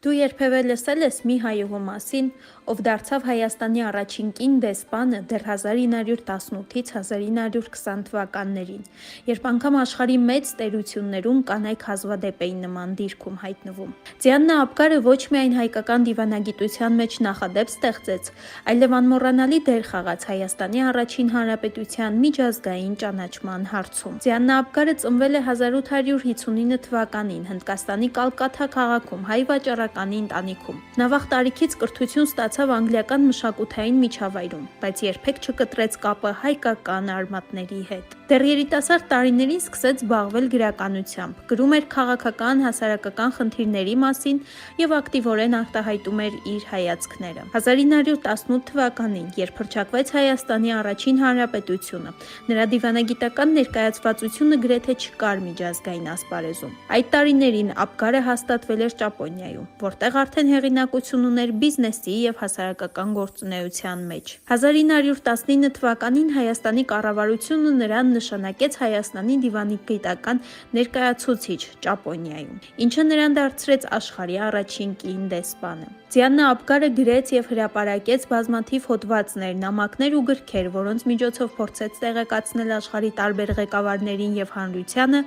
Դու երբևէ լսել ես մի հայուհու մասին, ով դարձավ Հայաստանի առաջին կին դեսպանը դեռ 1918-ից 1920 թվականներին, երբ անգամ աշխարհի մեծ տերություններում կանայք հազվադեպ էին նման դիրքում հայտնվում։ Ձիաննա Աբգարը ոչ միայն հայկական դիվանագիտության մեջ նախադեպ ստեղծեց, այլև անմոռանալի դեր խաղաց Հայաստանի առաջին հանրապետության միջազգային ճանաչման հարցում։ Ձիաննա Աբգարը ծնվել է 1859 թվականին Հնդկաստանի Կալկաթա քաղաքում հայ վաճառականի ընտանիքում։ Նա վաղ տարիքից կրթություն ստացավ անգլիական մշակութային միջավայրում, բայց երբեք չկտրեց կապը հայկական արմատների հետ։ Դեռ երիտասարդ տարիներին սկսեց զբաղվել գրականությամբ, գրում էր քաղաքական, հասարակական խնդիրների մասին եւ ակտիվորեն արտահայտում էր իր հայացքները։ 1918 թվականին, երբ հռչակվեց Հայաստանի առաջին հանրապետությունը, նրա դիվանագիտական ներկայացվածությունը գրեթե չկար միջազգային ասպարեզում։ Այդ տարիներին Աբգարը հաստատվել էր Ճապոնիայում, որտեղ արդեն հեղինակություն ուներ բիզնեսի եւ հասարակական գործունեության մեջ։ 1919 թվականին Հայաստանի կառավարությունը նրան նշանակեց Հայաստանի դիվանագիտական ներկայացուցիչ Ճապոնիայում, ինչը նրան դարձրեց աշխարհի առաջին կին դեսպանը։ Ձիաննա Աբգարը գրեց եւ հրապարակեց բազմաթիվ հոդվածներ, նամակներ ու գրքեր, որոնց միջոցով փորձեց տեղեկացնել աշխարհի տարբեր ղեկավարներին եւ հանրությանը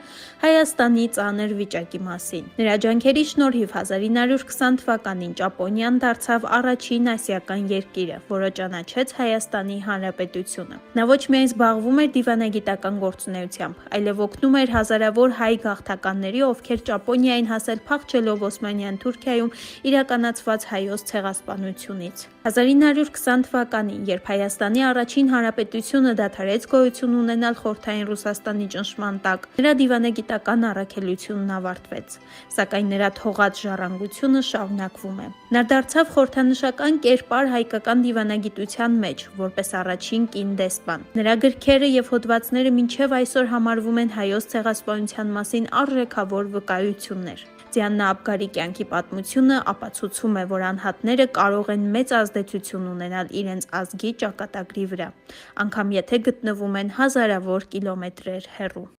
Հայաստանի ծանր վիճակի մասին։ Նրա ջանքերի շնորհիվ 1920 թվականին Ճապոնիան դարձավ առաջին ասիական երկիրը, որը ճանաչեց Հայաստանի Հանրապետությունը։ Նա ոչ միայն զբաղվում էր դիվանագիտական գործունեությամբ, այլև օգնում էր հազարավոր հայ գաղթականների, ովքեր Ճապոնիային հասել փախչելով Օսմանյան Թուրքիայում իրականացված հայոց ցեղասպանությունից։ 1920 թվականին, երբ Հայաստանի առաջին հանրապետությունը դադարեց գոյություն ունենալ Խորհրդային Ռուսաստանի ճնշման տակ, նրա դիվանագիտական առաքելությունն ավարտվեց, սակայն նրա թողած ժառանգությունը շարունակվում է։ Նա դարձավ խորհրդանշական կերպար հայկական դիվանագիտության մեջ, որպես առաջին կին դեսպան։ Նրա գրքերը եւ հոդվածները մինչեւ այսօր համարվում են հայոց ցեղասպանության մասին արժեքավոր վկայություններ։ Ձիաննա Աբգարի կյանքի պատմությունը ապացուցում է, որ անհատները կարող են մեծ ազդեցություն ունենալ իրենց ազգի ճակատագրի վրա, անգամ եթե գտնվում են հազարավոր կիլոմետրեր հեռու։